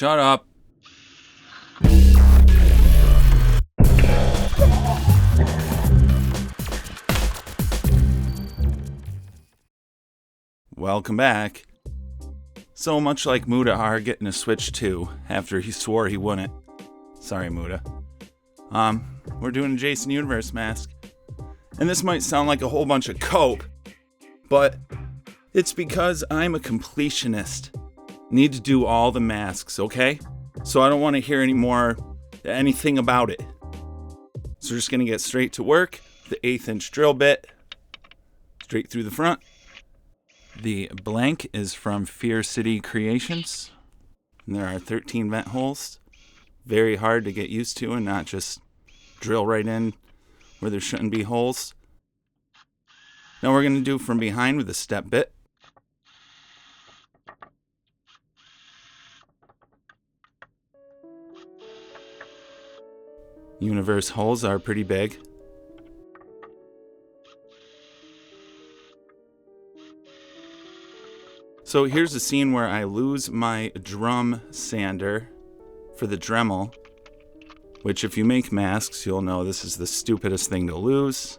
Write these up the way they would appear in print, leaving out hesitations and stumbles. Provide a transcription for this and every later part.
Shut up. Welcome back. So much like Muda getting a Switch 2 after he swore he wouldn't. Sorry, Muda. We're doing a Jason Universe mask. And this might sound like a whole bunch of cope, but it's because I'm a completionist. Need to do all the masks, okay? So I don't want to hear anything about it. So we're just going to get straight to work. The 1/8" drill bit, straight through the front. The blank is from Fear City Creations. And there are 13 vent holes. Very hard to get used to and not just drill right in where there shouldn't be holes. Now we're going to do from behind with a step bit. Universe holes are pretty big. So here's a scene where I lose my drum sander for the Dremel, which if you make masks, you'll know this is the stupidest thing to lose.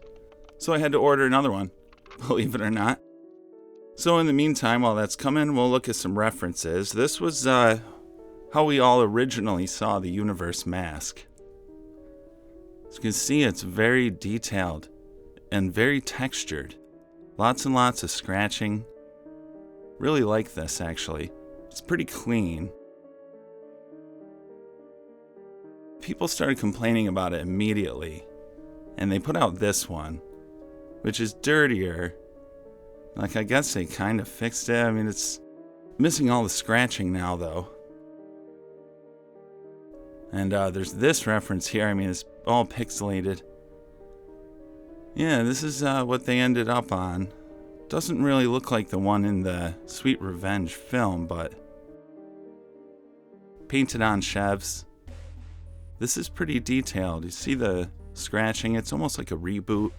So I had to order another one, believe it or not. So in the meantime, while that's coming, we'll look at some references. This was how we all originally saw the Universe mask. As you can see, it's very detailed and very textured. Lots and lots of scratching. Really like this, actually. It's pretty clean. People started complaining about it immediately, and they put out this one, which is dirtier. Like, I guess they kind of fixed it. I mean, it's missing all the scratching now, though. And there's this reference here. I mean, it's all pixelated. Yeah, this is what they ended up on. Doesn't really look like the one in the Sweet Revenge film, but painted on Chevs. This is pretty detailed. You see the scratching? It's almost like a reboot.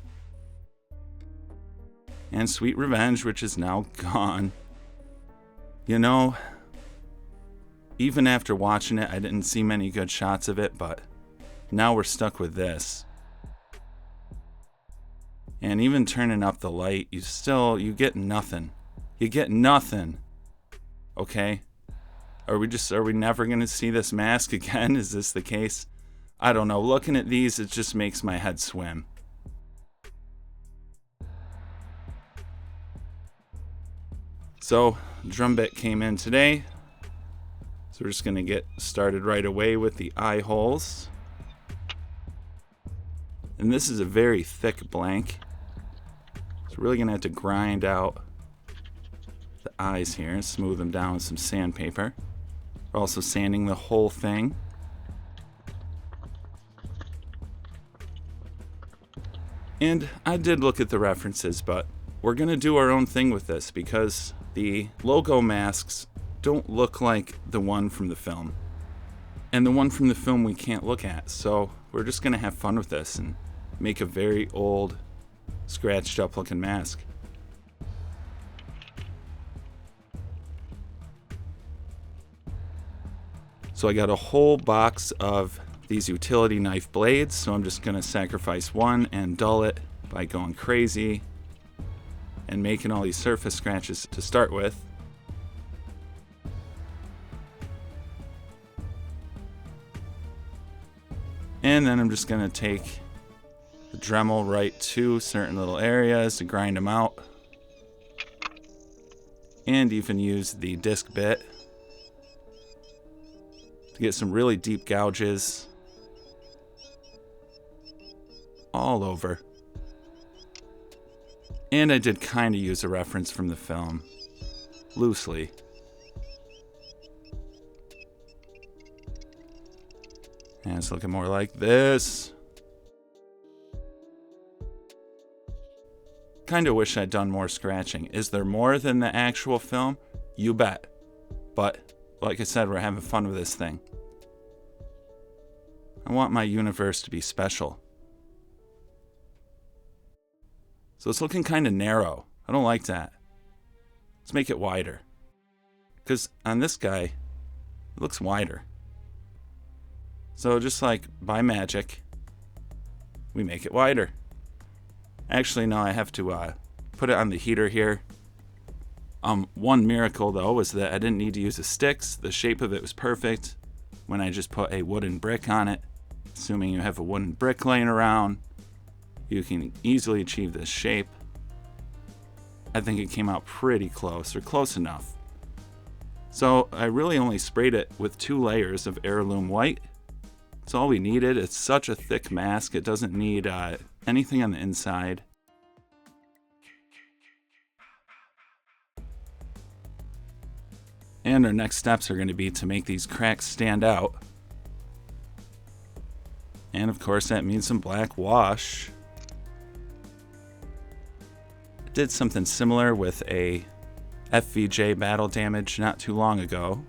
And Sweet Revenge, which is now gone. You know, even after watching it, I didn't see many good shots of it, but now we're stuck with this. And even turning up the light, you get nothing. You get nothing. Okay? Are we never going to see this mask again? Is this the case? I don't know. Looking at these, it just makes my head swim. So, drum bit came in today. So we're just going to get started right away with the eye holes. And this is a very thick blank. So we're really going to have to grind out the eyes here and smooth them down with some sandpaper. We're also sanding the whole thing. And I did look at the references, but we're going to do our own thing with this because the logo masks don't look like the one from the film. And the one from the film we can't look at. So we're just going to have fun with this and make a very old, scratched up looking mask. So I got a whole box of these utility knife blades, so I'm just going to sacrifice one and dull it by going crazy and making all these surface scratches to start with. And then I'm just going to take the Dremel right to certain little areas to grind them out. And even use the disc bit to get some really deep gouges all over. And I did kind of use a reference from the film, loosely. And it's looking more like this. Kind of wish I'd done more scratching. Is there more than the actual film? You bet. But, like I said, we're having fun with this thing. I want my universe to be special. So it's looking kind of narrow. I don't like that. Let's make it wider. Because on this guy, It looks wider. So just like by magic, we make it wider. Actually, no, I have to put it on the heater here. One miracle though was that I didn't need to use the sticks. The shape of it was perfect when I just put a wooden brick on it. Assuming you have a wooden brick laying around, you can easily achieve this shape. I think it came out pretty close, or close enough. So I really only sprayed it with 2 layers of heirloom white. That's all we needed. It's such a thick mask, it doesn't need anything on the inside. And our next steps are going to be to make these cracks stand out. And of course that means some black wash. I did something similar with a FVJ battle damage not too long ago.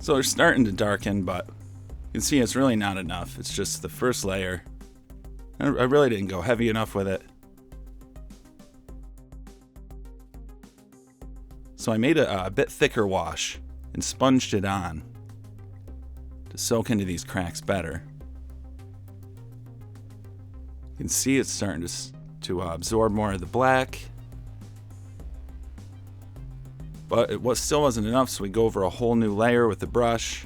So they're starting to darken, but you can see it's really not enough. It's just the first layer. I really didn't go heavy enough with it. So I made a bit thicker wash and sponged it on to soak into these cracks better. You can see it's starting to absorb more of the black. But it still wasn't enough, so we go over a whole new layer with the brush.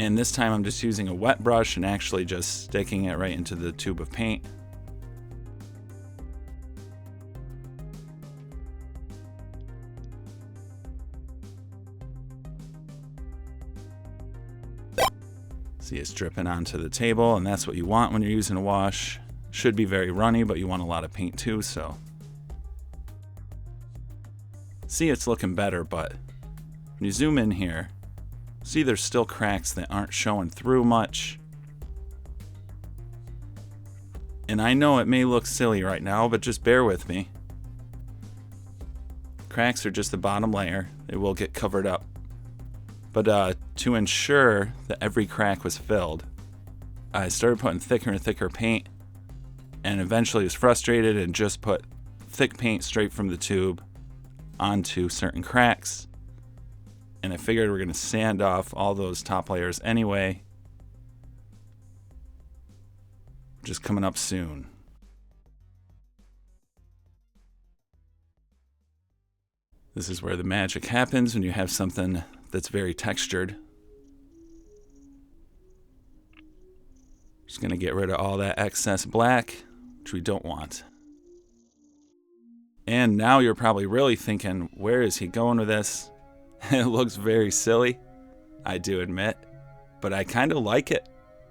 And this time I'm just using a wet brush and actually just sticking it right into the tube of paint. See, it's dripping onto the table, and that's what you want when you're using a wash. Should be very runny, but you want a lot of paint too, so. See, it's looking better, but when you zoom in here, see there's still cracks that aren't showing through much. And I know it may look silly right now, but just bear with me. Cracks are just the bottom layer. They will get covered up. But to ensure that every crack was filled, I started putting thicker and thicker paint, and eventually was frustrated and just put thick paint straight from the tube onto certain cracks. And I figured we're going to sand off all those top layers anyway. Just coming up soon. This is where the magic happens when you have something that's very textured. Just going to get rid of all that excess black, which we don't want. And now you're probably really thinking, where is he going with this? It looks very silly, I do admit, but I kind of like it.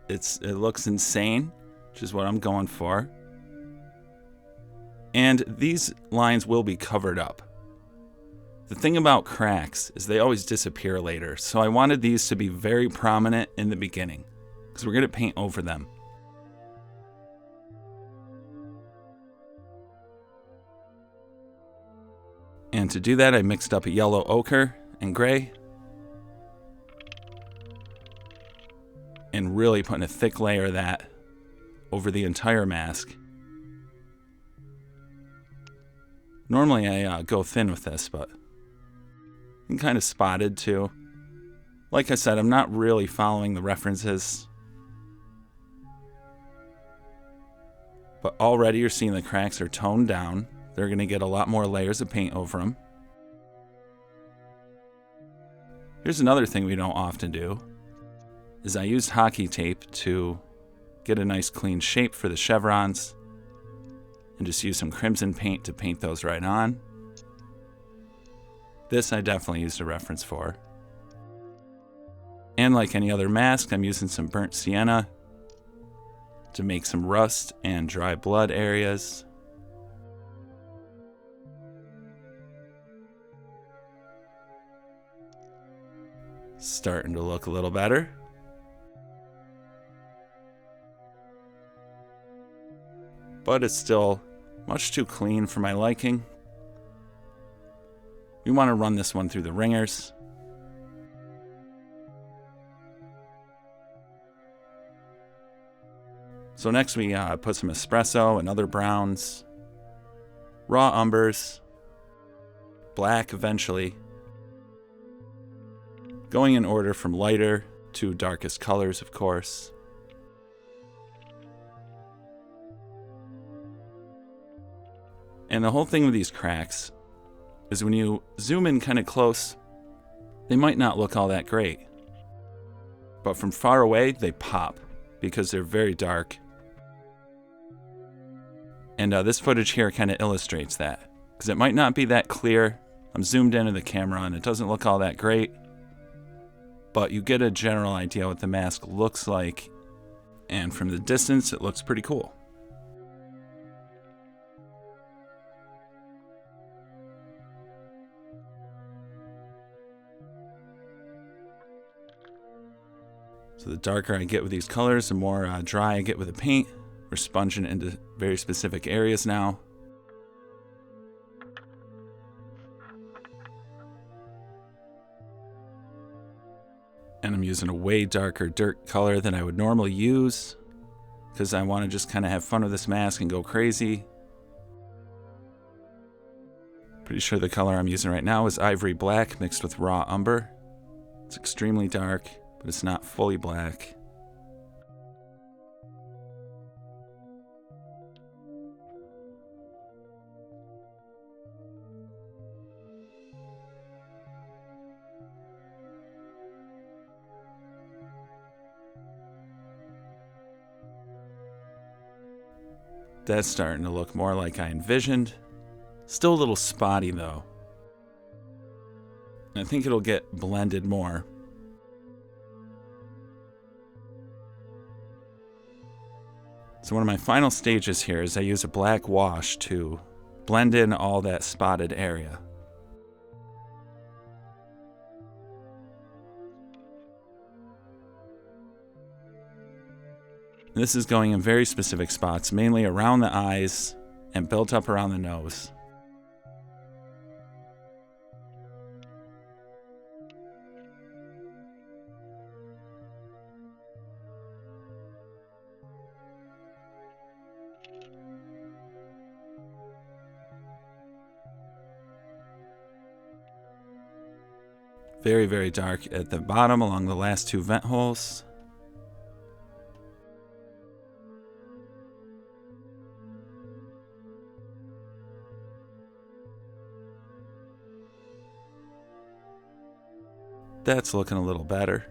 It looks insane, which is what I'm going for. And these lines will be covered up. The thing about cracks is they always disappear later, so I wanted these to be very prominent in the beginning, because we're going to paint over them. And to do that, I mixed up a yellow ochre and gray. And really putting a thick layer of that over the entire mask. Normally I go thin with this, but I'm kind of spotted too. Like I said, I'm not really following the references. But already you're seeing the cracks are toned down. They're going to get a lot more layers of paint over them. Here's another thing we don't often do, is I used hockey tape to get a nice clean shape for the chevrons, and just use some crimson paint to paint those right on. This I definitely used a reference for. And like any other mask, I'm using some burnt sienna to make some rust and dry blood areas. Starting to look a little better. But it's still much too clean for my liking. We want to run this one through the ringers. So next we put some espresso and other browns, raw umbers, black eventually, going in order from lighter to darkest colors, of course. And the whole thing with these cracks is when you zoom in kind of close, they might not look all that great. But from far away, they pop because they're very dark. And this footage here kind of illustrates that, because it might not be that clear. I'm zoomed into the camera and it doesn't look all that great, but you get a general idea what the mask looks like, and from the distance, it looks pretty cool. So the darker I get with these colors, the more dry I get with the paint. We're sponging it into very specific areas now. And I'm using a way darker dirt color than I would normally use, because I want to just kind of have fun with this mask and go crazy. Pretty sure the color I'm using right now is ivory black mixed with raw umber. It's extremely dark, but it's not fully black. That's starting to look more like I envisioned. Still a little spotty though. I think it'll get blended more. So one of my final stages here is I use a black wash to blend in all that spotted area. This is going in very specific spots, mainly around the eyes and built up around the nose. Very, very dark at the bottom along the last two vent holes. That's looking a little better.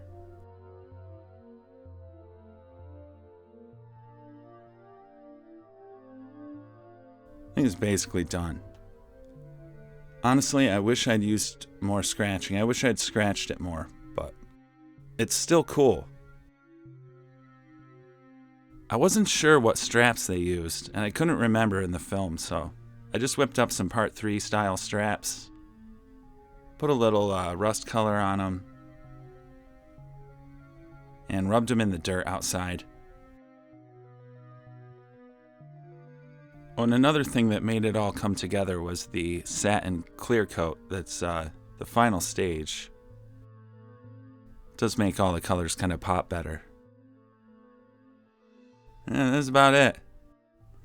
I think it's basically done. Honestly, I wish I'd used more scratching. I wish I'd scratched it more, but it's still cool. I wasn't sure what straps they used, and I couldn't remember in the film, so I just whipped up some Part 3 style straps, put a little rust color on them, and rubbed them in the dirt outside. Oh, and another thing that made it all come together was the satin clear coat that's the final stage. It does make all the colors kind of pop better. And that's about it.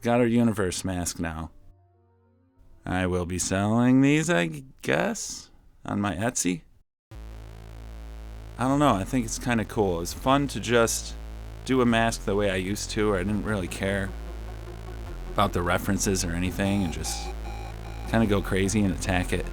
Got our universe mask now. I will be selling these, I guess, on my Etsy. I don't know, I think it's kind of cool. It's fun to just do a mask the way I used to, or I didn't really care about the references or anything, and just kind of go crazy and attack it.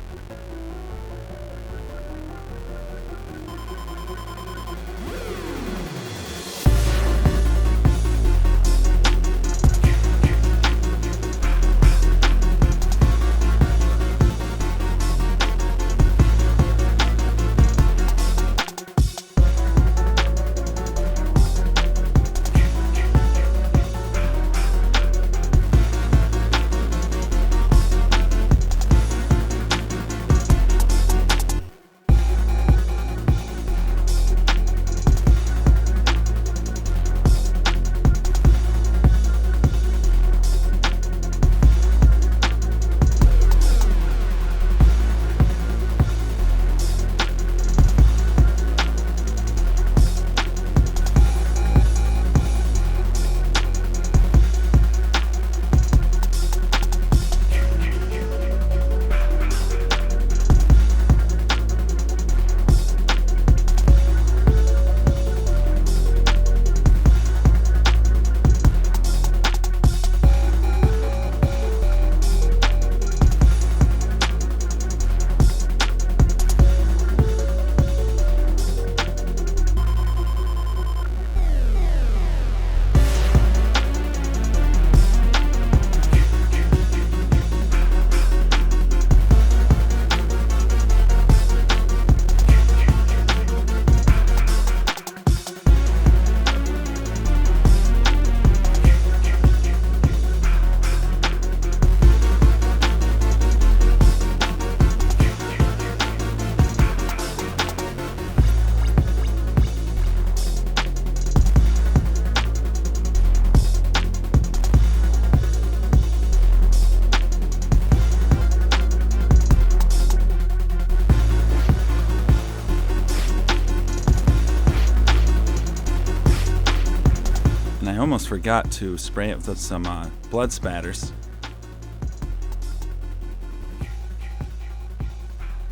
almost forgot to spray it with some blood spatters.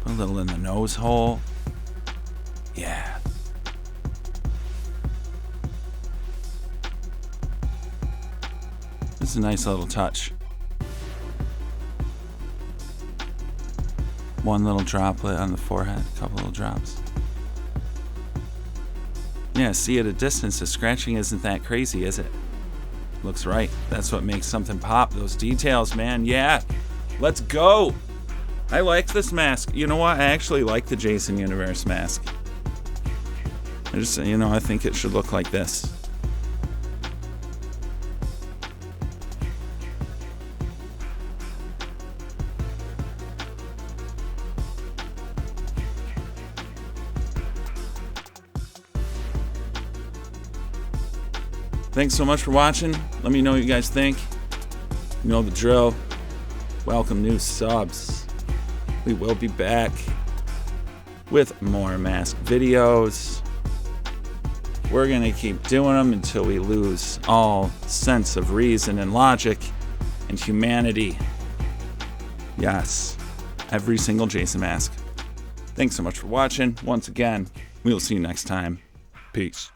Put a little in the nose hole. Yeah. It's a nice little touch. One little droplet on the forehead, a couple little drops. Yeah, see, at a distance, the scratching isn't that crazy, is it? Looks right. That's what makes something pop. Those details, man. Yeah. Let's go. I like this mask. You know what? I actually like the Jason Universe mask. I think it should look like this. Thanks so much for watching. Let me know what you guys think. You know the drill. Welcome new subs. We will be back with more mask videos. We're going to keep doing them until we lose all sense of reason and logic and humanity. Yes, every single Jason mask. Thanks so much for watching. Once again, we will see you next time. Peace.